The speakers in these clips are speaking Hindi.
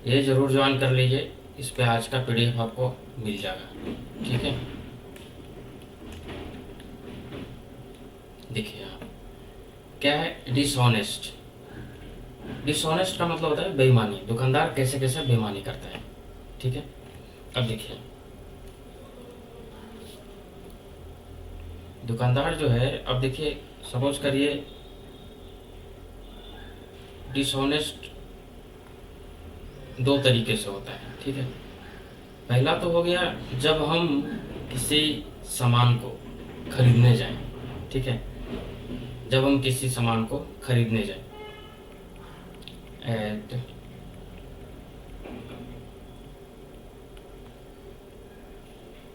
ये ज़रूर ज्वाइन कर लीजिए, इस पे आज का पीडीएफ आपको मिल जाएगा। ठीक है, देखिए आप, क्या है डिसऑनेस्ट। डिसऑनेस्ट का मतलब होता है बेईमानी। दुकानदार कैसे कैसे बेईमानी करता है। ठीक है, अब देखिए दुकानदार जो है, अब देखिए सपोज करिए डिसऑनेस्ट दो तरीके से होता है। ठीक है, पहला तो हो गया जब हम किसी सामान को खरीदने जाएं। ठीक है, जब हम किसी सामान को खरीदने जाएं एट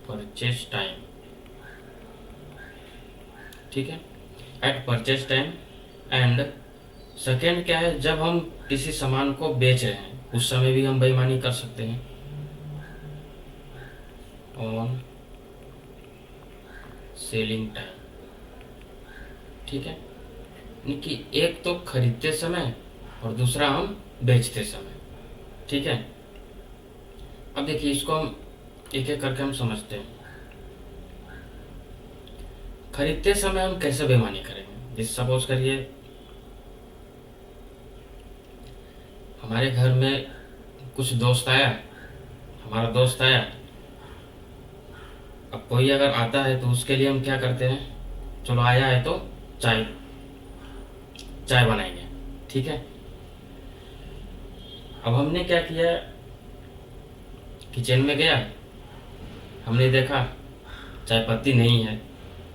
परचेज टाइम। ठीक है, at purchase time. And second क्या है, जब हम किसी सामान को बेच रहे हैं उस समय भी हम बेईमानी कर सकते हैं, ऑन सेलिंग टाइम। ठीक है, यानी कि एक तो खरीदते समय और दूसरा हम बेचते समय। ठीक है, अब देखिए इसको हम एक एक करके हम समझते हैं। खरीदते समय हम कैसे बेईमानी करेंगे, जैसे सपोज करिए हमारे घर में कुछ दोस्त आया, हमारा दोस्त आया। अब कोई अगर आता है तो उसके लिए हम क्या करते हैं, चलो आया है तो चाय चाय बनाएंगे। ठीक है, अब हमने क्या किया, किचन में गया, हमने देखा चाय पत्ती नहीं है,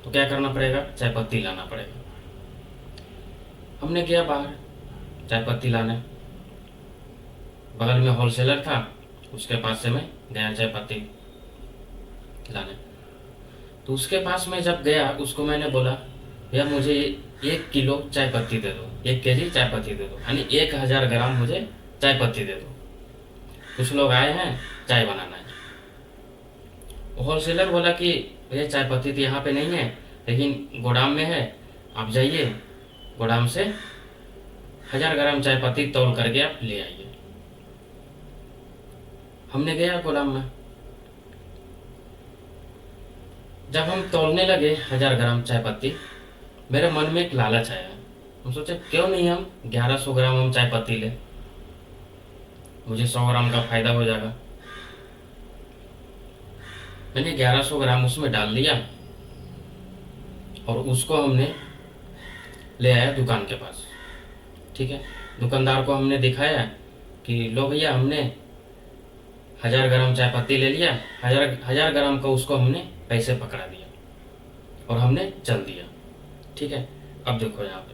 तो क्या करना पड़ेगा, चाय पत्ती लाना पड़ेगा। हमने गया बाहर चाय पत्ती लाने, बगल में होलसेलर था, उसके पास से मैं गया चाय पत्ती लाने। तो उसके पास मैं जब गया, उसको मैंने बोला भैया मुझे 1 किलो चाय पत्ती दे दो, 1 केजी चाय पत्ती दे दो, यानी 1000 ग्राम मुझे चाय पत्ती दे दो। कुछ लोग आए हैं, चाय बनाना है। होलसेलर बोला कि भैया चाय पत्ती तो यहाँ पे नहीं है, लेकिन गोदाम में है, आप जाइए गोदाम से 1000 ग्राम चाय पत्ती तौल करके आप ले आइए। हमने गया गोदाम में, जब हम तौलने लगे 1000 ग्राम चाय पत्ती, मेरे मन में एक लालच आया। हम सोचे क्यों नहीं हम 1100 ग्राम हम चाय पत्ती ले, मुझे 100 ग्राम का फायदा हो जाएगा। मैंने 1100 ग्राम उसमें डाल दिया और उसको हमने ले आया दुकान के पास। ठीक है, दुकानदार को हमने दिखाया कि लो भैया हमने 1000 ग्राम चाय पत्ती ले लिया, हजार ग्राम का उसको हमने पैसे पकड़ा दिया और हमने चल दिया। ठीक है, अब देखो यहाँ पे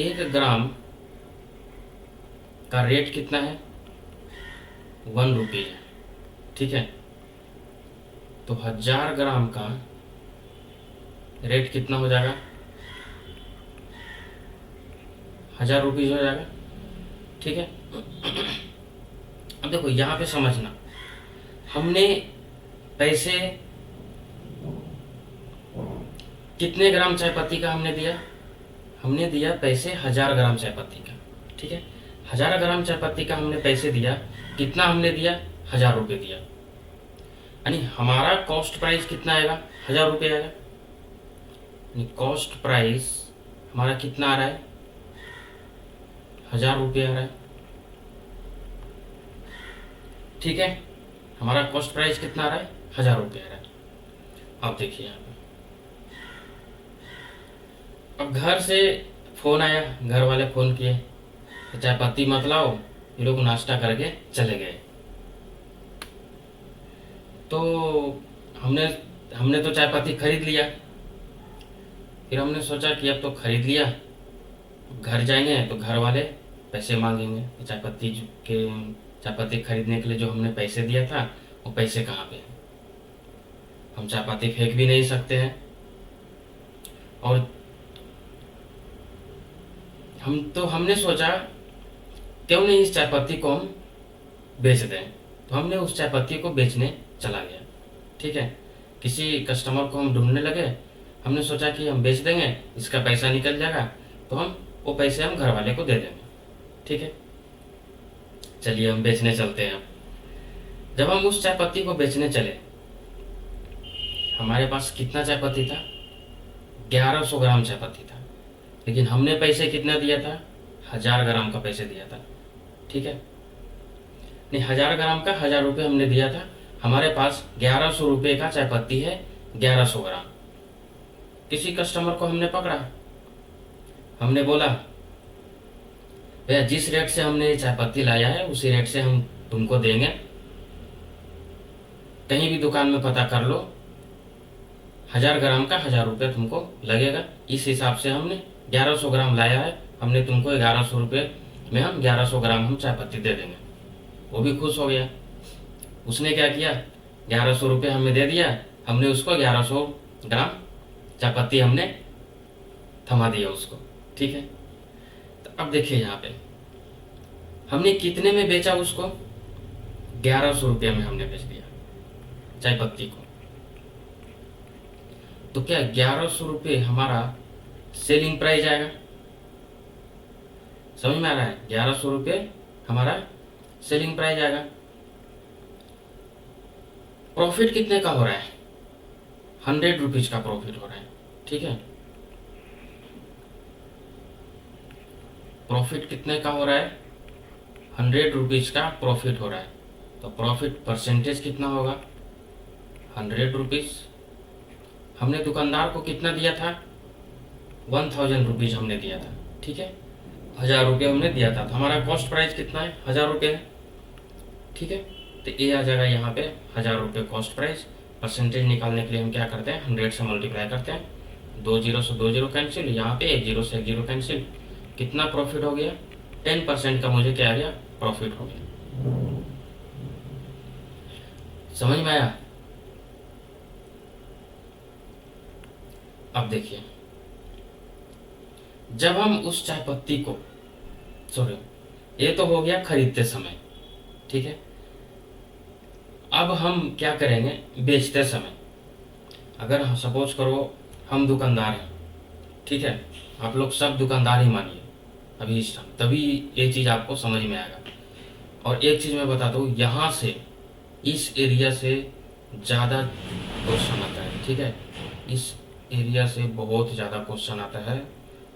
1 ग्राम का रेट कितना है, 1 रुपये है। ठीक है, तो 1000 ग्राम का रेट कितना हो जाएगा, 1000 रुपीज हो जाएगा। ठीक है, अब देखो यहाँ पे समझना, हमने पैसे कितने ग्राम चाय पत्ती का हमने दिया, हमने दिया पैसे 1000 ग्राम चाय पत्ती का। ठीक है, 1000 ग्राम चाय पत्ती का हमने पैसे दिया, कितना हमने दिया, 1000 रुपये दिया, यानी हमारा कॉस्ट प्राइस कितना आएगा, 1000 रुपये आएगा। यानी कॉस्ट प्राइस हमारा कितना आ रहा है, 1000 रुपये आ रहा है। ठीक है, हमारा कॉस्ट प्राइस कितना आ रहा है, 1000 रुपये आ रहा है। अब देखिए यहाँ पे, अब घर से फोन आया, घर वाले फोन किए कि चाय पत्ती मत लाओ, ये लोग नाश्ता करके चले गए। तो हमने हमने तो चाय पत्ती खरीद लिया। फिर हमने सोचा कि अब तो खरीद लिया, घर जाएंगे तो घर वाले पैसे मांगेंगे कि चाय पत्ती खरीदने के लिए जो हमने पैसे दिया था वो पैसे कहाँ पे हैं। हम चाय पत्ती फेंक भी नहीं सकते हैं, और हमने सोचा क्यों नहीं इस चाय पत्ती को हम बेच दें। तो हमने उस चाय पत्ती को बेचने चला गया। ठीक है, किसी कस्टमर को हम ढूंढने लगे, हमने सोचा कि हम बेच देंगे, इसका पैसा निकल जाएगा, तो हम वो पैसे हम घर वाले को दे देंगे। ठीक है, चलिए हम बेचने चलते हैं अब। जब हम उस चाय पत्ती को बेचने चले, हमारे पास कितना चाय पत्ती था? 1100 ग्राम चाय पत्ती था। लेकिन हमने पैसे कितना दिया था? 1000 ग्राम का पैसे दिया था। ठीक है, नहीं, 1000 ग्राम का 1000 रुपये हमने दिया था। हमारे पास 1100 रुपये का चाय पत्ती है, 1100 ग्राम। किसी कस्टमर को हमने पकड़ा, हमने बोला भैया जिस रेट से हमने ये चाय पत्ती लाया है उसी रेट से हम तुमको देंगे, कहीं भी दुकान में पता कर लो, 1000 ग्राम का 1000 रुपये तुमको लगेगा। इस हिसाब से हमने 1100 ग्राम लाया है, हमने तुमको 1100 रुपये में हम 1100 ग्राम हम चाय पत्ती दे देंगे। वो भी खुश हो गया। उसने क्या किया, 1100 रुपये हमें दे दिया, हमने उसको 1100 ग्राम चाय पत्ती हमने थमा दिया उसको। ठीक है, तो अब देखिए यहाँ पे हमने कितने में बेचा उसको? 1100 रुपये में हमने बेच दिया चाय पत्ती को। तो क्या 1100 रुपये हमारा सेलिंग प्राइस आएगा? समझ में आ रहा है? 1100 रुपये हमारा सेलिंग प्राइस आएगा। प्रॉफिट कितने का हो रहा है? 100 रुपीज का प्रॉफिट हो रहा है। ठीक है, प्रॉफिट कितने का हो रहा है? 100 रुपीज का प्रॉफिट हो रहा है। तो प्रॉफिट परसेंटेज कितना होगा? 100 रुपीज। हमने दुकानदार को कितना दिया था? 1000 रुपीज हमने दिया था। ठीक है, 1000 रुपये हमने दिया था, तो हमारा कॉस्ट प्राइस कितना है? 1000 रुपये है। ठीक है, तो ये आ जाएगा यहाँ पे 1000 रुपये कॉस्ट प्राइस। परसेंटेज निकालने के लिए हम क्या करते हैं? 100 से मल्टीप्लाई करते हैं, 2 जीरो से 2 जीरो कैंसिल, यहाँ पे 1 जीरो से 1 जीरो कैंसिल। कितना प्रॉफिट हो गया? 10% का मुझे क्या आ गया? प्रॉफिट हो गया। समझ में आया? अब देखिए, जब हम उस चाय पत्ती को, सॉरी, ये तो हो गया खरीदते समय। ठीक है, अब हम क्या करेंगे? बेचते समय। अगर सपोज करो हम दुकानदार हैं, ठीक है, आप लोग सब दुकानदार ही मानिए अभी इस टाइम, तभी ये चीज़ आपको समझ में आएगा। और एक चीज़ मैं बता दूँ, यहाँ से इस एरिया से ज़्यादा क्वेश्चन आता है। ठीक है, इस एरिया से बहुत ज़्यादा क्वेश्चन आता है,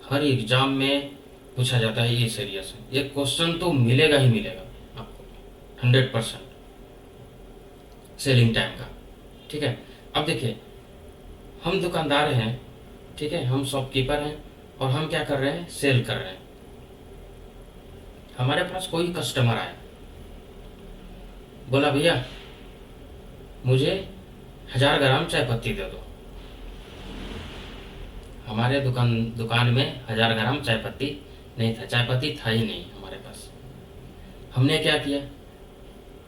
हर एग्जाम में पूछा जाता है इस एरिया से। ये क्वेश्चन तो मिलेगा ही मिलेगा आपको 100% सेलिंग टाइम का। ठीक है, अब देखिए, हम दुकानदार हैं, ठीक है, हम शॉपकीपर हैं, और हम क्या कर रहे हैं? सेल कर रहे हैं। हमारे पास कोई कस्टमर आया, बोला भैया मुझे 1000 ग्राम चाय पत्ती दे दो। हमारे दुकान में 1000 ग्राम चाय पत्ती नहीं था, चाय पत्ती था ही नहीं हमारे पास। हमने क्या किया?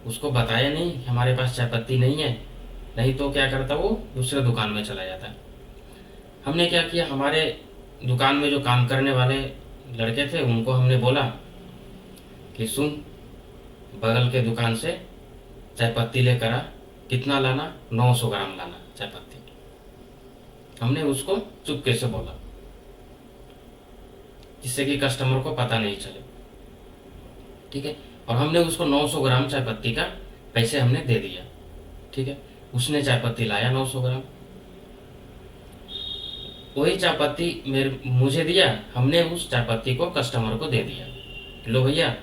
उसको बताया नहीं कि हमारे पास चाय पत्ती नहीं है, नहीं तो क्या करता, वो दूसरे दुकान में चला जाता। हमने क्या किया? हमारे दुकान में जो काम करने वाले लड़के थे उनको हमने बोला कि सुन, बगल के दुकान से चाय पत्ती लेकर आ, कितना लाना? 900 ग्राम लाना चाय पत्ती। हमने उसको चुपके से बोला, जिससे कि कस्टमर को पता नहीं चले। ठीक है, और हमने उसको 900 ग्राम चाय पत्ती का पैसे हमने दे दिया। ठीक है, उसने चाय पत्ती लाया 900 ग्राम, वही चाय पत्ती मुझे दिया, हमने उस चाय पत्ती को कस्टमर को दे दिया, लो भैया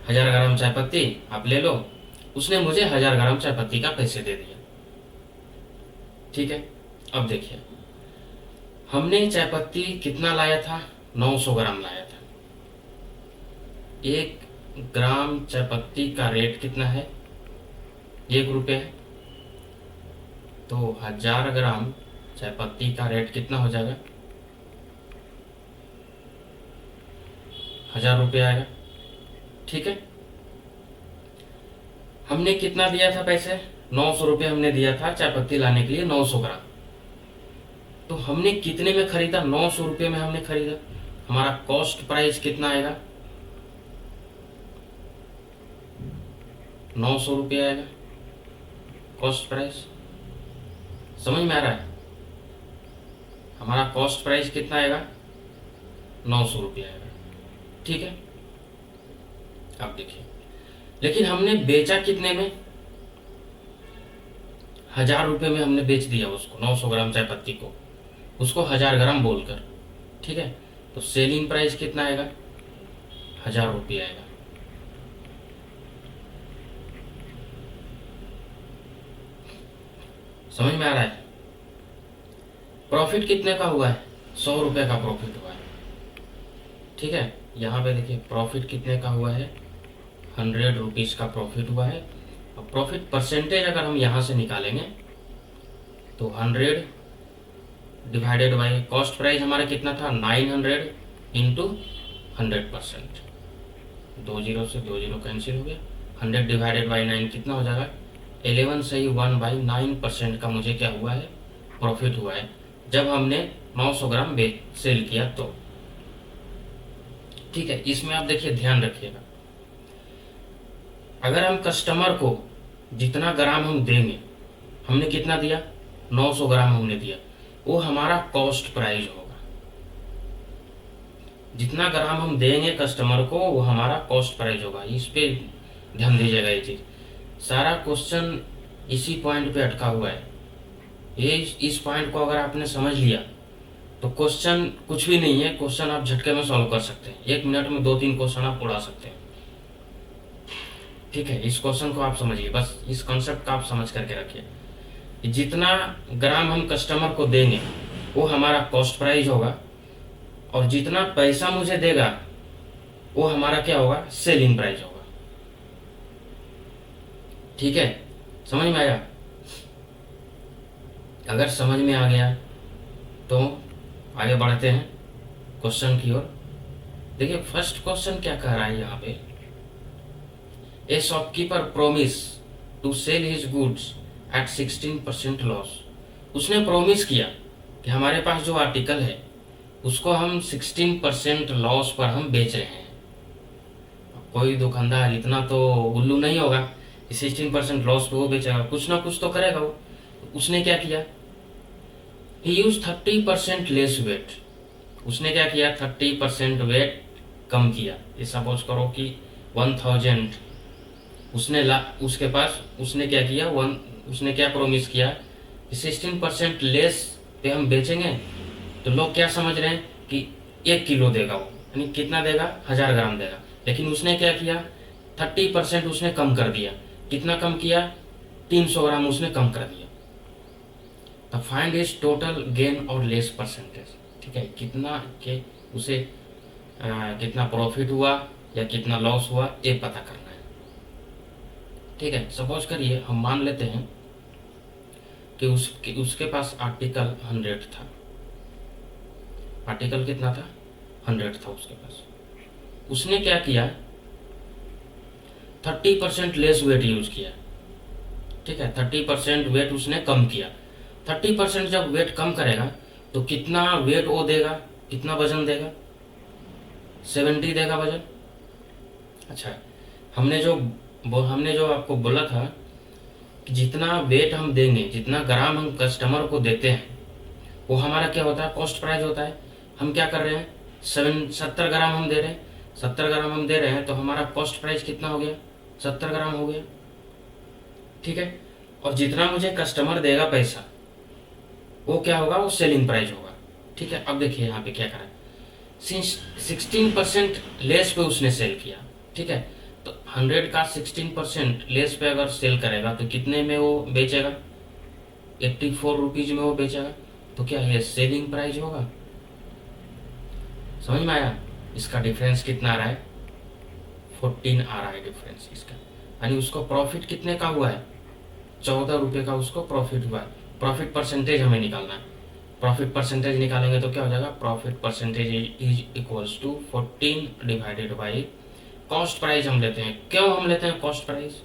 1000 ग्राम चाय पत्ती आप ले लो। उसने मुझे 1000 ग्राम चाय पत्ती का पैसे दे दिया। ठीक है, अब देखिए, हमने चाय पत्ती कितना लाया था? 900 ग्राम लाया था। 1 ग्राम चाय पत्ती का रेट कितना है? 1 रुपये है। तो 1000 ग्राम चाय पत्ती का रेट कितना हो जाएगा? 1000 रुपये आएगा। ठीक है, हमने कितना दिया था पैसे? 900 रुपये हमने दिया था चाय पत्ती लाने के लिए 900 ग्राम। तो हमने कितने में खरीदा? 900 रुपये में हमने खरीदा। हमारा कॉस्ट प्राइस कितना आएगा? 900 रुपये आएगा कॉस्ट प्राइस। समझ में आ रहा है? हमारा कॉस्ट प्राइस कितना आएगा? 900 रुपये आएगा। ठीक है, अब देखिए, लेकिन हमने बेचा कितने में, 1000 रुपये में हमने बेच दिया उसको, 900 ग्राम चाय पत्ती को, उसको 1000 ग्राम बोलकर, ठीक है। तो सेलिंग प्राइस कितना आएगा, 1000 रुपये आएगा। समझ में आ रहा है। प्रॉफिट कितने का हुआ है, 100 रुपये का प्रॉफिट हुआ है, ठीक है। यहाँ पे देखिए प्रॉफिट कितने का हुआ है, 100 रुपीज़ का प्रॉफिट हुआ है। और प्रॉफिट परसेंटेज अगर हम यहाँ से निकालेंगे तो 100 डिवाइडेड बाई कॉस्ट प्राइस हमारा कितना था, 900 इंटू 100%, 2 जीरो से 2 जीरो कैंसिल हो गया। 100 डिवाइडेड बाई 9 कितना हो जाएगा, 11 से ही 1/9% का मुझे क्या हुआ है, प्रॉफिट हुआ है, जब हमने 900 ग्राम सेल किया तो, ठीक है। इसमें आप देखिए ध्यान रखिएगा, अगर हम कस्टमर को जितना ग्राम हम देंगे, हमने कितना दिया, 900 ग्राम हमने दिया, वो हमारा कॉस्ट प्राइस होगा। जितना ग्राम हम देंगे कस्टमर को वो हमारा कॉस्ट प्राइस होगा। इस पे ध्यान दीजिएगा, ये चीज सारा क्वेश्चन इसी पॉइंट पे अटका हुआ है। ये इस पॉइंट को अगर आपने समझ लिया तो क्वेश्चन कुछ भी नहीं है, क्वेश्चन आप झटके में सॉल्व कर सकते हैं, 1 मिनट में 2-3 क्वेश्चन आप उड़ा सकते हैं, ठीक है। इस क्वेश्चन को आप समझिए, बस इस कॉन्सेप्ट का आप समझ करके रखिए। जितना ग्राम हम कस्टमर को देंगे वो हमारा कॉस्ट प्राइस होगा, और जितना पैसा मुझे देगा वो हमारा क्या होगा, सेलिंग प्राइस होगा, ठीक है। समझ में आया। अगर समझ में आ गया तो आगे बढ़ते हैं क्वेश्चन की ओर। देखिए फर्स्ट क्वेश्चन क्या कह रहा है यहाँ पे, a shopkeeper promise to sell his goods at 16% loss. उसने प्रोमिस किया कि हमारे पास जो आर्टिकल है उसको हम 16% लॉस पर हम बेच रहे हैं। कोई दुकानदार इतना तो उल्लू नहीं होगा कि 16% लॉस पे वो बेचेगा, कुछ ना कुछ तो करेगा वो। उसने क्या किया, ही यूज 30% लेस वेट। उसने क्या किया, 30% वेट कम किया। ये सपोज करो कि 1000 उसने उसके पास उसने क्या किया, उसने क्या प्रोमिस किया कि 16% लेस पे हम बेचेंगे। तो लोग क्या समझ रहे हैं कि 1 किलो देगा वो, यानी कितना देगा, 1000 ग्राम देगा। लेकिन उसने क्या किया, 30% उसने कम कर दिया। कितना कम किया, 300 ग्राम उसने कम कर दिया। तो फाइंड इज टोटल गेन और लेस परसेंटेज, ठीक है। कितना के उसे कितना प्रॉफिट हुआ या कितना लॉस हुआ ये पता करना है, ठीक है। सपोज करिए हम मान लेते हैं कि उसके पास आर्टिकल 100 था। आर्टिकल कितना था, 100 था उसके पास। उसने क्या किया, 30% लेस वेट यूज किया, ठीक है। 30% वेट उसने कम किया। 30% जब वेट कम करेगा तो कितना वेट वो देगा, कितना वजन देगा, 70 देगा वजन। अच्छा, हमने जो आपको बोला था कि जितना वेट हम देंगे, जितना ग्राम हम कस्टमर को देते हैं वो हमारा क्या होता है, कॉस्ट प्राइस होता है। हम क्या कर रहे हैं, 70 ग्राम हम दे रहे हैं, 70 ग्राम हम दे रहे हैं, तो हमारा कॉस्ट प्राइस कितना हो गया, 70 ग्राम हो गया, ठीक है। और जितना मुझे कस्टमर देगा पैसा वो क्या होगा, वो सेलिंग प्राइस होगा, ठीक है। अब देखिए यहाँ पे क्या करा, 16% लेस पे उसने सेल किया, ठीक है। तो 100 का 16% लेस पे अगर सेल करेगा तो कितने में वो बेचेगा, 84 रुपीज में वो बेचेगा। तो क्या है, सेलिंग प्राइस होगा। समझ में आया। इसका डिफरेंस कितना आ रहा है, 14 आ रहा है डिफरेंस इसका, यानी उसको प्रॉफिट कितने का हुआ है, 14 रुपये का उसको प्रॉफिट हुआ है। प्रॉफिट परसेंटेज हमें निकालना है। प्रॉफिट परसेंटेज निकालेंगे तो क्या हो जाएगा, profit percentage is equals to 14 divided by cost price हम लेते हैं। क्यों हम लेते हैं कॉस्ट प्राइस,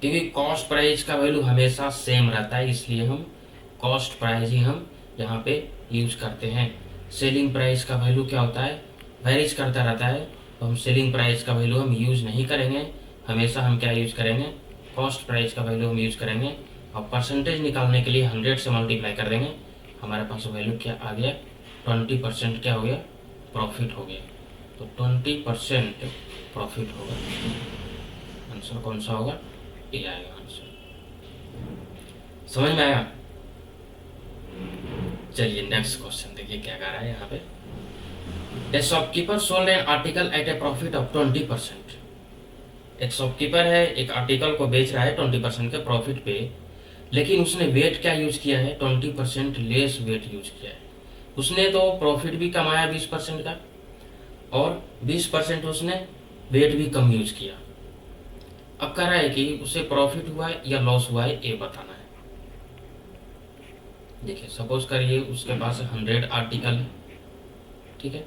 क्योंकि कॉस्ट प्राइस का वैल्यू हमेशा सेम रहता है, इसलिए हम कॉस्ट प्राइस ही हम यहाँ पे यूज करते हैं। सेलिंग प्राइस का वैल्यू क्या होता है, वेरीज करता रहता है, तो हम सेलिंग प्राइस का वैल्यू हम यूज नहीं करेंगे। हमेशा हम क्या यूज करेंगे, कॉस्ट प्राइस का वैल्यू हम यूज करेंगे। और परसेंटेज निकालने के लिए 100 से मल्टीप्लाई कर देंगे, हमारे पास वैल्यू क्या आ गया, 20% क्या हो गया, प्रॉफिट हो गया। तो 20% प्रॉफिट होगा, आंसर कौन सा होगा, ये आएगा आंसर। समझ में आया? चलिए नेक्स्ट क्वेश्चन देखिए क्या कह रहा है यहाँ पे। A shopkeeper sold an article at a profit of 20%। एक शॉपकीपर है, एक आर्टिकल को बेच रहा है 20% के प्रॉफिट पे, लेकिन उसने वेट क्या यूज किया है, 20% लेस वेट यूज किया है। उसने तो प्रॉफिट भी कमाया 20% का, और 20% उसने वेट भी कम यूज किया। अब कह रहा है कि उसे प्रॉफिट हुआ है या लॉस हुआ है, ये बताना है। देखिए सपोज करिए उसके पास 100 आर्टिकल है, ठीक है।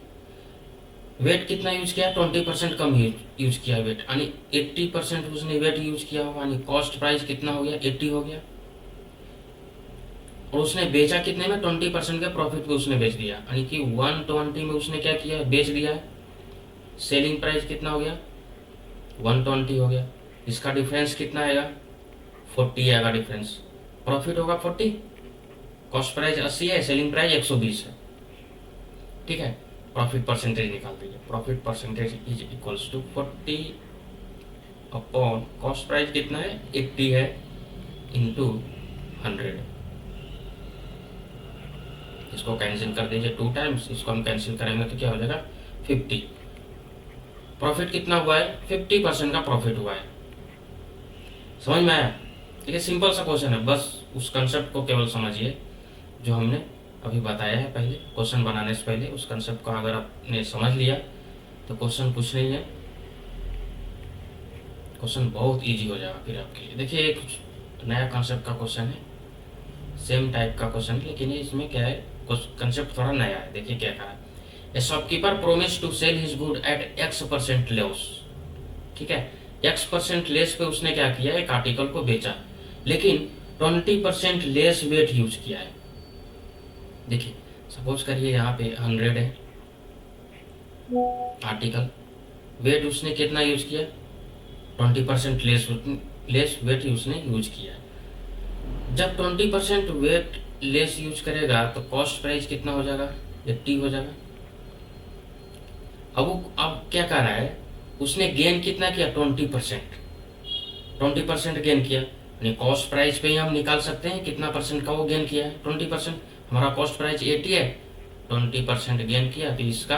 वेट कितना यूज किया, 20% कम यूज किया वेट, यानी 80% उसने वेट यूज किया होगा, यानी कॉस्ट प्राइस कितना हो गया, 80 हो गया। और उसने बेचा कितने में, 20% के प्रॉफिट पे उसने बेच दिया, यानी कि 120 में उसने क्या किया, बेच दिया है। सेलिंग प्राइस कितना हो गया, 120 हो गया। इसका डिफरेंस कितना आएगा, 40 आएगा डिफरेंस। प्रॉफिट होगा 40, कॉस्ट प्राइस 80 है, सेलिंग प्राइस 120 है, ठीक है। प्रॉफिट परसेंटेज निकाल दीजिए। Profit percentage is equals to 40 upon cost price कितना है, 80 है, इंटू 100। इसको कैंसिल कर दीजिए 2 टाइम्स, इसको हम कैंसिल करेंगे तो क्या हो जाएगा, 50। प्रॉफिट कितना हुआ है, 50% का प्रॉफिट हुआ है। समझ में आया? देखिए सिंपल सा क्वेश्चन है, बस उस कंसेप्ट को केवल समझिए जो हमने अभी बताया है पहले, क्वेश्चन बनाने से पहले। उस कंसेप्ट को अगर आपने समझ लिया तो क्वेश्चन कुछ नहीं है, क्वेश्चन बहुत इजी हो जाएगा फिर आपके लिए। देखिए एक नया कंसेप्ट का क्वेश्चन है, सेम टाइप का क्वेश्चन, लेकिन इसमें क्या है, कंसेप्ट थोड़ा नया है। देखिए क्या कहा, a shopkeeper promise to sell his good at X% loss, ठीक है। X% लेस पे उसने क्या किया, एक आर्टिकल को बेचा, लेकिन 20% लेस वेट यूज किया है। देखिए सपोज करिए यहाँ पे 100 है आर्टिकल, वेट उसने कितना यूज किया, 20% लेस वेट उसने यूज किया है। जब 20% वेट लेस यूज करेगा तो कॉस्ट प्राइस कितना हो जाएगा, 80 हो जाएगा। अब क्या कर रहा है, उसने गेन कितना किया, 20% गेन किया, यानी कॉस्ट प्राइस पे ही हम निकाल सकते हैं कितना परसेंट का वो गेन किया है, 20%। हमारा कॉस्ट प्राइस 80 है, 20% गेन किया, तो इसका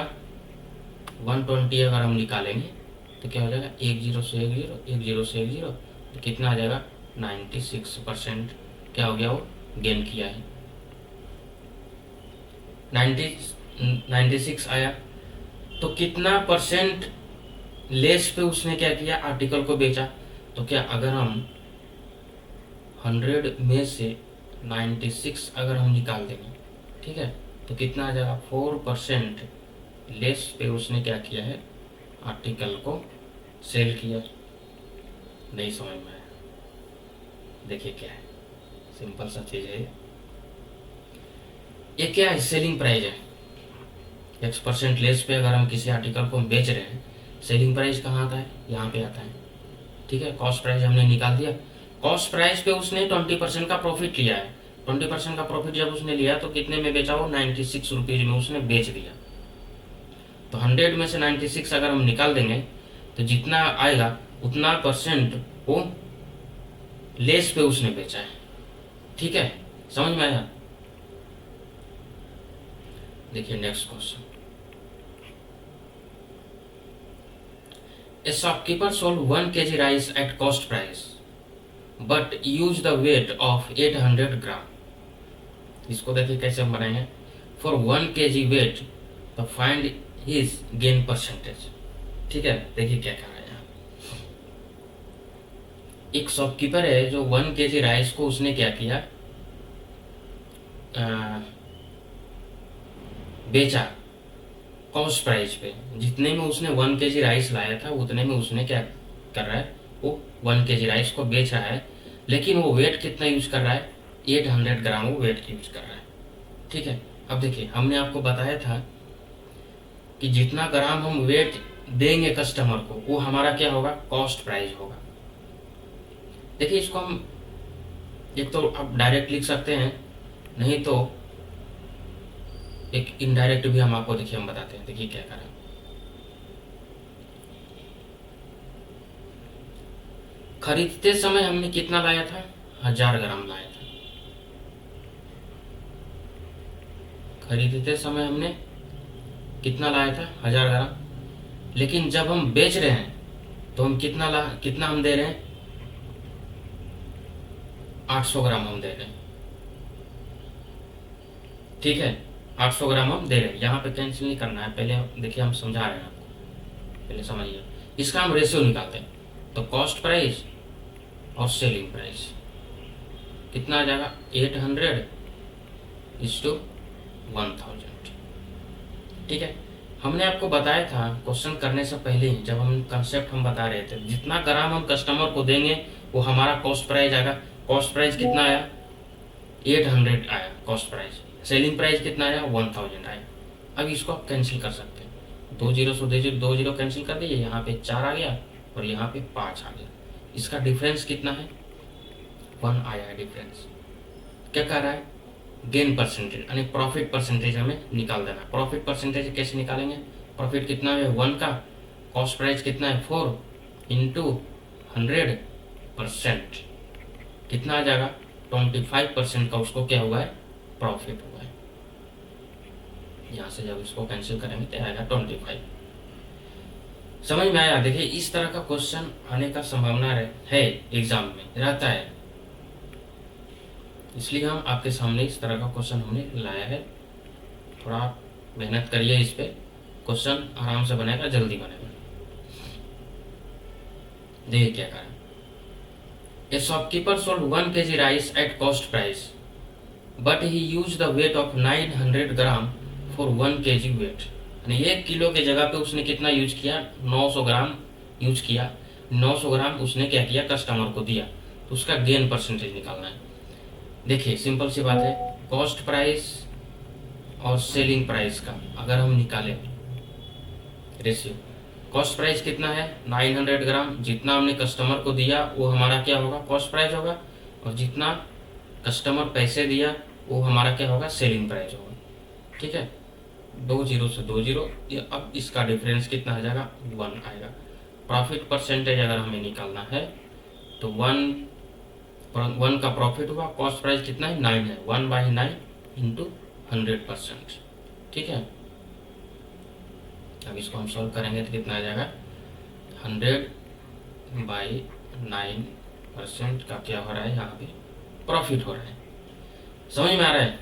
120 अगर हम निकालेंगे तो क्या हो जाएगा, 10 से 10 से 10, तो कितना आ जाएगा, 96% क्या हो गया, वो गेन किया है। 96 आया, तो कितना परसेंट लेस पे उसने क्या किया, आर्टिकल को बेचा। तो क्या अगर हम 100 में से 96 अगर हम निकाल देंगे, ठीक है, तो कितना आ जाएगा, 4% लेस पे उसने क्या किया है, आर्टिकल को सेल किया। नहीं समझ में आया? देखिए क्या है, सिंपल सा चीज है ये क्या है, सेलिंग प्राइस है। X% लेस पे अगर हम किसी आर्टिकल को बेच रहे हैं, सेलिंग प्राइस कहाँ आता है, यहाँ पे आता है, ठीक है। कॉस्ट प्राइस हमने निकाल दिया, कॉस्ट प्राइस पे उसने 20% का प्रॉफिट लिया है। 20% का प्रॉफिट जब उसने लिया तो कितने में बेचा, वो 96 रुपीज में उसने बेच दिया। तो 100 में से 96 अगर हम निकाल देंगे तो जितना आएगा उतना परसेंट वो लेस पे उसने बेचा है, ठीक है। समझ में आया? देखिए next question, A shopkeeper sold 1 kg rice at cost price but use the weight of 800 ग्राम। इसको देखिए कैसे हम बनाएंगे, फॉर 1 kg वेट तो फाइंड हिज गेन परसेंटेज, ठीक है। देखिए क्या कर रहा है यहाँ, एक शॉपकीपर है जो 1 kg राइस को उसने क्या किया, बेचा कॉस्ट प्राइस पे। जितने में उसने 1 kg राइस लाया था उतने में उसने क्या कर रहा है, वो 1 kg राइस को बेच रहा है, लेकिन वो वेट कितना यूज कर रहा है, 800 ग्राम वो वेट यूज कर रहा है, ठीक है। अब देखिए हमने आपको बताया था कि जितना ग्राम हम वेट देंगे कस्टमर को वो हमारा क्या होगा, कॉस्ट प्राइस होगा। देखिए इसको हम एक तो आप डायरेक्ट लिख सकते हैं, नहीं तो एक इनडायरेक्ट भी हम आपको देखिए हम बताते हैं। देखिए क्या करें, खरीदते समय हमने कितना लाया था, 1000 ग्राम लाया था। खरीदते समय हमने कितना लाया था, 1000 ग्राम। लेकिन जब हम बेच रहे हैं तो हम कितना हम दे रहे हैं, 800 ग्राम हम दे रहे हैं। ठीक है, 800 ग्राम हम दे रहे हैं। यहाँ पे कैंसिल नहीं करना है, पहले देखिए हम समझा रहे हैं आपको, पहले समझिए। इसका हम रेशियो निकालते हैं, तो कॉस्ट प्राइस और सेलिंग प्राइस कितना आ जाएगा, 800:1000। ठीक है, हमने आपको बताया था क्वेश्चन करने से पहले ही, जब हम कंसेप्ट हम बता रहे थे, जितना ग्राम हम कस्टमर को देंगे वो हमारा कॉस्ट प्राइस आएगा। कॉस्ट प्राइस कितना आया, 800 आया कॉस्ट प्राइस। सेलिंग प्राइस कितना आया, 1000 आया। अब इसको आप कैंसिल कर सकते हैं, 2 जीरो से 2 जीरो कैंसिल कर दीजिए, यहाँ पे 4 आ गया और यहाँ पे 5 आ गया। इसका डिफरेंस कितना है, 1 आया है डिफरेंस। क्या कह रहा है, गेन परसेंटेज यानी प्रॉफिट परसेंटेज हमें निकाल देना। प्रॉफिट परसेंटेज कैसे निकालेंगे, प्रॉफिट कितना है 1 का, कॉस्ट प्राइस कितना है 4 इंटू 100%, कितना आ जाएगा, 25% का उसको क्या हुआ है, प्रॉफिट हुआ है। यहाँ से जब इसको कैंसिल करेंगे तो आएगा 25। समझ में आया। देखिए इस तरह का क्वेश्चन आने का संभावना है एग्जाम में, रहता है, इसलिए हम आपके सामने इस तरह का क्वेश्चन हमने लाया है। थोड़ा मेहनत करिए इस पे, क्वेश्चन आराम से बनेगा, जल्दी बनेगा। देखिए क्या करें, a shopkeeper sold 1 kg rice at cost price but he use the weight of 900 gram for 1 kg weight. यानी 1 किलो के जगह पे उसने कितना यूज किया, 900 ग्राम यूज किया। 900 ग्राम उसने क्या किया, कस्टमर को दिया, तो उसका गेन परसेंटेज निकालना है। देखिए सिंपल सी बात है, कॉस्ट प्राइस और सेलिंग प्राइस का अगर हम निकालें रेशियो, कॉस्ट प्राइस कितना है 900 ग्राम, जितना हमने कस्टमर को दिया वो हमारा क्या होगा, कॉस्ट प्राइस होगा, और जितना कस्टमर पैसे दिया वो हमारा क्या होगा, सेलिंग प्राइस होगा। ठीक है, 2 जीरो से 2 जीरो, ये अब इसका डिफरेंस कितना आ जाएगा, 1 आएगा। प्रॉफिट परसेंटेज अगर हमें निकालना है तो 1 का प्रॉफिट हुआ, कॉस्ट प्राइस कितना है 9 है, 1/9 इंटू 100%। ठीक है, अब इसको हम सॉल्व करेंगे तो कितना आ जाएगा, 100/9% का क्या हो रहा है, यहाँ पे प्रॉफिट हो रहा है। समझ में आ रहा है।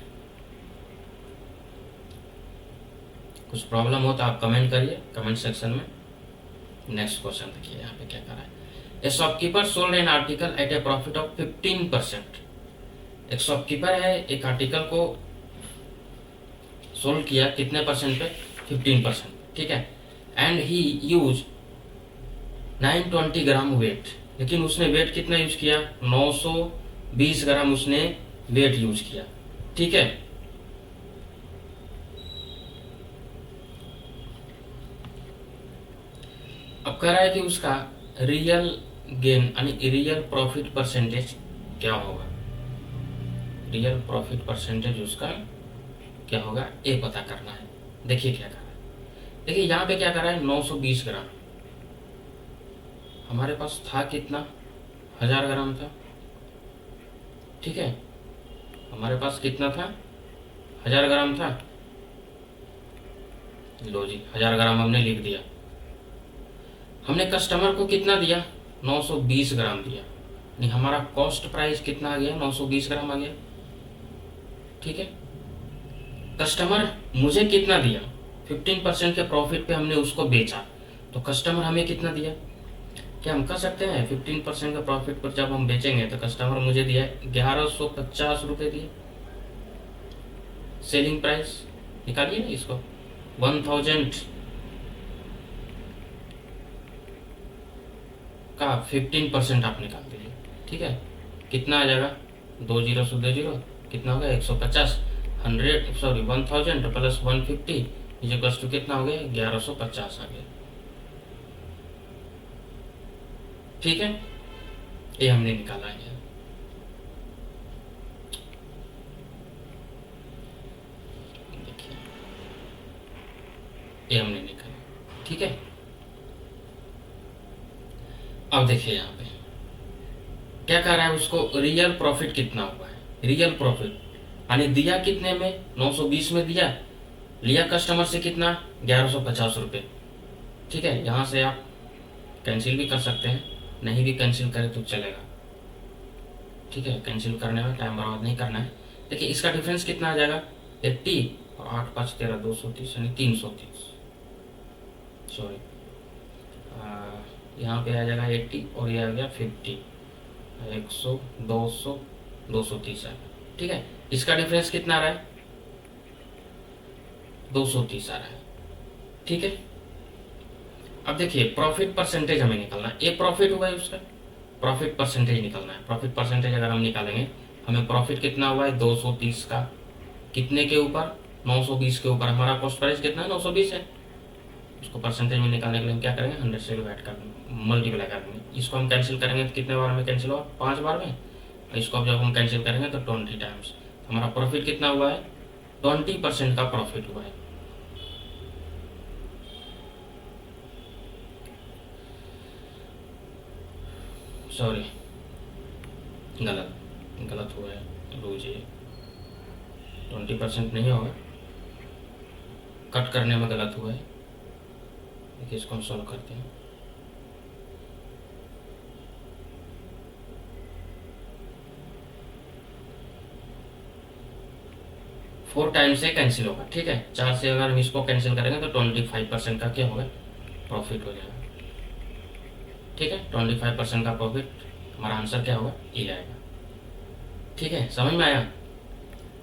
कुछ प्रॉब्लम हो तो आप कमेंट करिए कमेंट सेक्शन में। नेक्स्ट क्वेश्चन देखिए यहाँ पे क्या कर रहा है, a shopkeeper sold an article at a profit of 15%। एक शॉपकीपर है, एक आर्टिकल को सोल्ड किया कितने परसेंट पे, 15%। ठीक है, and he use 920 gram weight, लेकिन उसने वेट कितना यूज किया, 920 ग्राम उसने वेट यूज किया। ठीक है, अब कह रहा है कि उसका रियल गेन यानी रियल प्रॉफिट परसेंटेज क्या होगा। रियल प्रॉफिट परसेंटेज उसका क्या होगा, ये पता करना है। देखिए क्या कर रहा है, देखिए यहाँ पे क्या कर रहा है, 920 ग्राम, हमारे पास था कितना, 1000 ग्राम था। ठीक है, हमारे पास कितना था, 1000 ग्राम था। लो जी 1000 ग्राम हमने लिख दिया। हमने कस्टमर को कितना दिया, 920 ग्राम दिया, नहीं हमारा कॉस्ट प्राइस कितना आ गया, 920 ग्राम आ गया। ठीक है, कस्टमर मुझे कितना दिया, 15% के प्रॉफिट पे हमने उसको बेचा, तो कस्टमर हमें कितना दिया। क्या हम कर सकते हैं 15% के प्रॉफिट पर जब हम बेचेंगे तो कस्टमर मुझे दिया 1150 रुपये दिए। सेलिंग प्राइस निकालिए ना इसको, 1000 का 15% आप निकाल दीजिए। ठीक है, कितना आ जाएगा, 2 जीरो से 2 जीरो, कितना होगा 150, 1000 प्लस 150 इज टू कितना हो गया, 1150 आ गया। ठीक है, ये हमने निकाला है। देखिए ये हमने निकाला। ठीक है, अब देखिए यहाँ पे क्या कह रहा है उसको, रियल प्रॉफिट कितना हुआ है, रियल प्रॉफिट, यानी दिया कितने में, 920 में दिया, लिया कस्टमर से कितना, 1150 रुपये। ठीक है, यहाँ से आप कैंसिल भी कर सकते हैं, नहीं भी कैंसिल करें तो चलेगा। ठीक है, कैंसिल करने में टाइम बर्बाद नहीं करना है। देखिए इसका डिफरेंस कितना आ जाएगा, 80 और 8 5 13 230 यानी 330, सॉरी यहाँ पे आ जाएगा 80 और ये आ गया 50, 100 200 230 है। ठीक है, इसका डिफरेंस कितना आ रहा है, 230 आ रहा है। ठीक है, अब देखिए प्रॉफिट परसेंटेज हमें निकालना है, ये प्रॉफिट हुआ है उसका, प्रॉफिट परसेंटेज निकालना है। प्रॉफिट परसेंटेज अगर हम निकालेंगे, हमें प्रॉफिट कितना हुआ है 230 का, कितने के ऊपर, 920 के ऊपर। हमारा कॉस्ट प्राइस कितना है, 920 है। उसको परसेंटेज में निकालने के लिए हम क्या करेंगे, 100 से डिवाइड कर मल्टीप्लाई कर देंगे। इसको हम कैंसिल करेंगे तो कितने बार में कैंसिल होगा, 5 बार में। इसको जब हम कैंसिल करेंगे तो 20 टाइम्स। हमारा प्रॉफिट कितना हुआ है, 20% का प्रॉफिट हुआ है। सॉरी, गलत हुआ है, लीजिए 20% नहीं होगा, कट करने में गलत हुआ है। देखिए इसको हम सॉल्व करते हैं। फोर टाइम से कैंसिल होगा। ठीक है, 4 से अगर हम इसको कैंसिल करेंगे तो 25% का क्या होगा, प्रॉफिट हो जाएगा। ठीक है, 25% का प्रॉफिट, हमारा आंसर क्या होगा, ये आएगा। ठीक है, समझ में आया।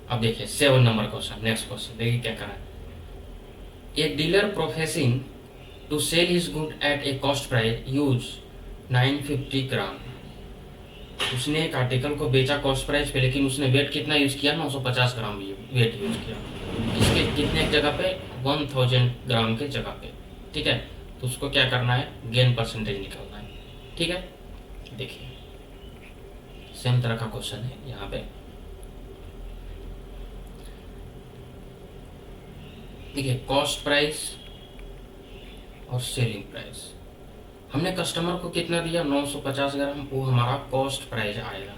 अब देखिए 7 नंबर क्वेश्चन, नेक्स्ट क्वेश्चन देखिए क्या करा है। A dealer professing to sell his good at a cost price use 950 gram. उसने एक आर्टिकल को बेचा कॉस्ट प्राइस पे, लेकिन उसने वेट कितना यूज किया, 950 ग्राम वेट यूज किया। इसके कितने जगह पे, 1000 ग्राम के जगह पे। ठीक है, तो उसको क्या करना है, गेन परसेंटेज निकालना है। ठीक है, देखिए सेम तरह का क्वेश्चन है यहाँ पे। देखिए कॉस्ट प्राइस और सेलिंग प्राइस, हमने कस्टमर को कितना दिया, 950 ग्राम, वो हमारा कॉस्ट प्राइस आएगा।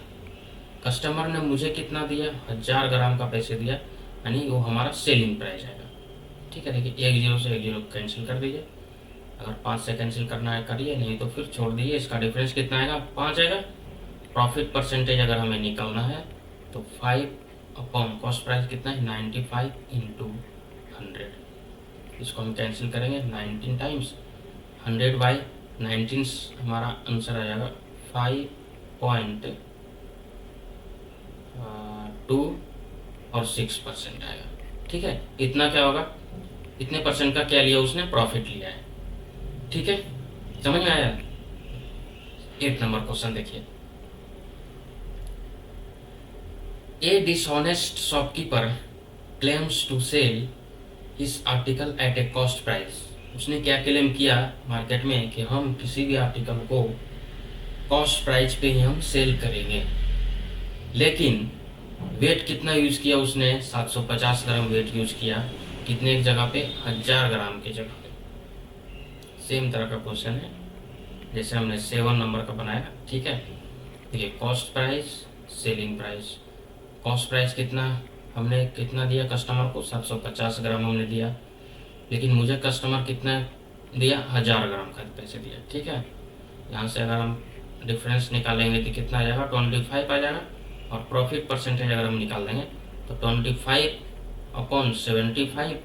कस्टमर ने मुझे कितना दिया, 1000 ग्राम का पैसे दिया, यानी वो हमारा सेलिंग प्राइस आएगा। ठीक है, देखिए 1 0 से 1 0 कैंसिल कर दीजिए। अगर 5 से कैंसिल करना है करिए, नहीं तो फिर छोड़ दीजिए। इसका डिफरेंस कितना आएगा, 5 आएगा। प्रॉफिट परसेंटेज अगर हमें निकालना है तो 5 अपॉन कॉस्ट प्राइस कितना है, 95 इंटू 100। इसको हम कैंसिल करेंगे 19 टाइम्स, 100 बाई 19 हमारा आंसर आ जाएगा 5.2 और 6% आएगा। ठीक है, इतना क्या होगा, इतने परसेंट का क्या लिया उसने, प्रॉफिट लिया है। ठीक है, समझ में आया। 8 नंबर क्वेश्चन देखिए। A dishonest shopkeeper claims to sell his article at a cost price. उसने क्या क्लेम किया मार्केट में कि हम किसी भी आर्टिकल को कॉस्ट प्राइस पे ही हम सेल करेंगे, लेकिन वेट कितना यूज किया उसने, 750 ग्राम वेट यूज किया, कितने एक जगह पे, 1000 ग्राम की जगह पे। सेम तरह का क्वेश्चन है जैसे हमने 7 नंबर का बनाया। ठीक है, देखिए cost price, selling price. Cost price कितना, हमने कितना दिया कस्टमर को, 750 ग्राम हमने दिया, लेकिन मुझे कस्टमर कितना दिया, 1000 ग्राम का पैसे दिया। ठीक है, यहाँ से अगर हम डिफरेंस निकालेंगे तो कितना आ जाएगा, 25 आ जाएगा। और प्रॉफिट परसेंटेज अगर हम निकाल देंगे तो 25 अपॉन 75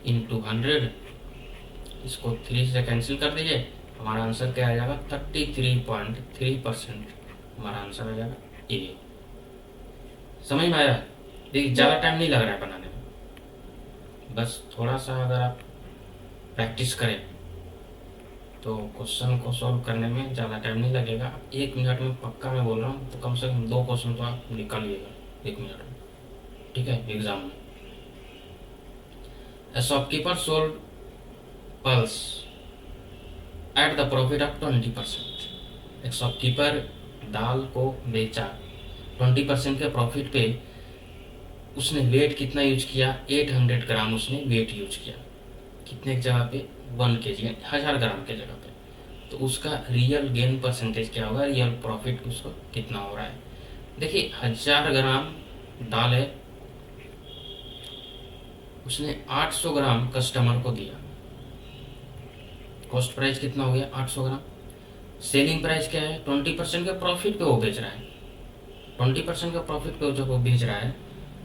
इंटू 100। इसको 3 से कैंसिल कर दीजिए, हमारा आंसर क्या आ जाएगा, 33.3% हमारा आंसर आ जाएगा ए। समझ में आया। देखिए ज़्यादा टाइम नहीं लग रहा है बनाने में, बस थोड़ा सा अगर आप प्रैक्टिस करें तो क्वेश्चन को सॉल्व करने में ज़्यादा टाइम नहीं लगेगा। 1 मिनट में पक्का मैं बोल रहा हूँ, तो कम से कम 2 क्वेश्चन तो आप निकालिएगा 1 मिनट में। ठीक है, एग्जाम में। A shopkeeper sold pulse at the profit of 20%। एक शॉपकीपर दाल को बेचा 20% के प्रॉफिट पे। उसने वेट कितना यूज किया, 800 ग्राम उसने वेट यूज किया, कितने की जगह पे, 1 kg 1000 ग्राम के जगह पे। तो उसका रियल गेन परसेंटेज क्या होगा, रियल प्रॉफिट उसको कितना हो रहा है। देखिए 1000 ग्राम दाल है, उसने 800 ग्राम कस्टमर को दिया, कॉस्ट प्राइस कितना हो गया 800 ग्राम। सेलिंग प्राइस क्या है, 20% के प्रॉफिट पे वो बेच रहा है, 20% का प्रॉफिट पे जब वो बेच रहा है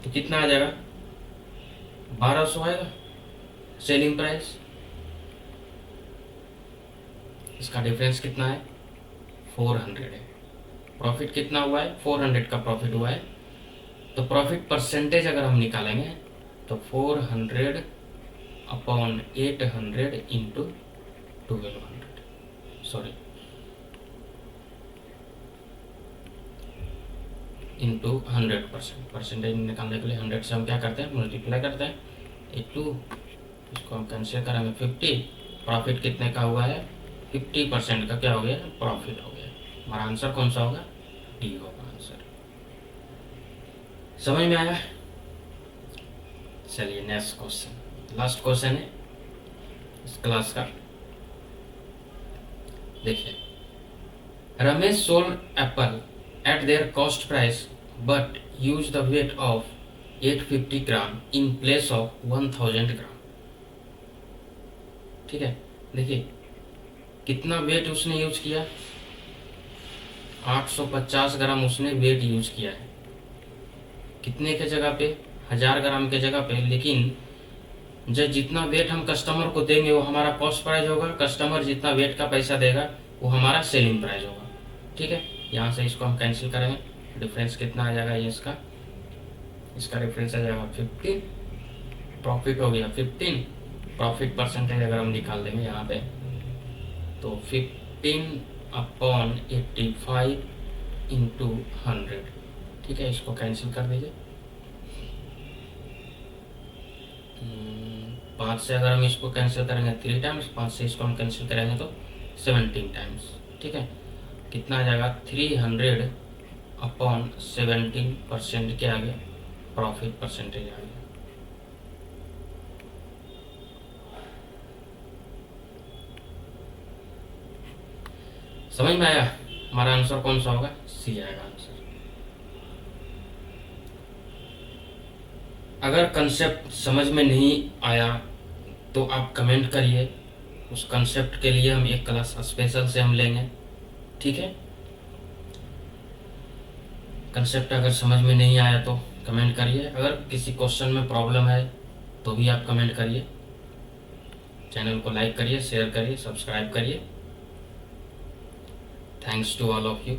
तो कितना आ जाएगा, 1200 आएगा सेलिंग प्राइस। इसका डिफरेंस कितना है, 400 है। प्रॉफिट कितना हुआ है, 400 का प्रॉफिट हुआ है। तो प्रॉफिट परसेंटेज अगर हम निकालेंगे तो 400 upon 800 into 1200, sorry into 100%। Percentage निकालने के लिए 100 से हम क्या करते हैं, मल्टीप्लाई करते हैं, 82, इसको हम कैंसिल करेंगे 50। प्रॉफिट कितने का हुआ है, 50% का क्या हो गया, प्रॉफिट हो गया। हमारा आंसर कौन सा होगा, डी होगा आंसर। समझ में आया। चलिए नेक्स्ट क्वेश्चन, लास्ट क्वेश्चन है इस क्लास का। देखिए, Ramesh sold Apple eight there cost price but use the weight of 850 gram in place of 1000 ग्राम। ठीक है, देखिए कितना वेट उसने यूज किया, 850 ग्राम उसने वेट यूज किया है, कितने के जगह पे, 1000 ग्राम के जगह पे। लेकिन जब जितना वेट हम कस्टमर को देंगे वो हमारा कॉस्ट प्राइस होगा, कस्टमर जितना वेट का पैसा देगा वो हमारा सेलिंग प्राइस होगा। ठीक है, यहाँ से इसको हम कैंसिल करेंगे, डिफरेंस कितना आ जाएगा, ये इसका डिफरेंस आ जाएगा 15, प्रॉफिट हो गया 15। प्रॉफिट परसेंटेज अगर हम निकाल देंगे यहाँ पे तो 15 अपॉन 85 इंटू 100। ठीक है, इसको कैंसिल कर दीजिए। 5 से अगर हम इसको कैंसिल करेंगे 3 टाइम्स, 5 से इसको हम कैंसिल करेंगे तो 17 टाइम्स। ठीक है, कितना आ जाएगा, 300 अपॉन 17% के आगे प्रॉफिट परसेंटेज आ गया। समझ में आया, हमारा आंसर कौन सा होगा, सी आएगा आंसर। अगर कंसेप्ट समझ में नहीं आया तो आप कमेंट करिए, उस कंसेप्ट के लिए हम एक क्लास स्पेशल से हम लेंगे। ठीक है, कंसेप्ट अगर समझ में नहीं आया तो कमेंट करिए, अगर किसी क्वेश्चन में प्रॉब्लम है तो भी आप कमेंट करिए। चैनल को लाइक करिए, शेयर करिए, सब्सक्राइब करिए। Thanks to all of you.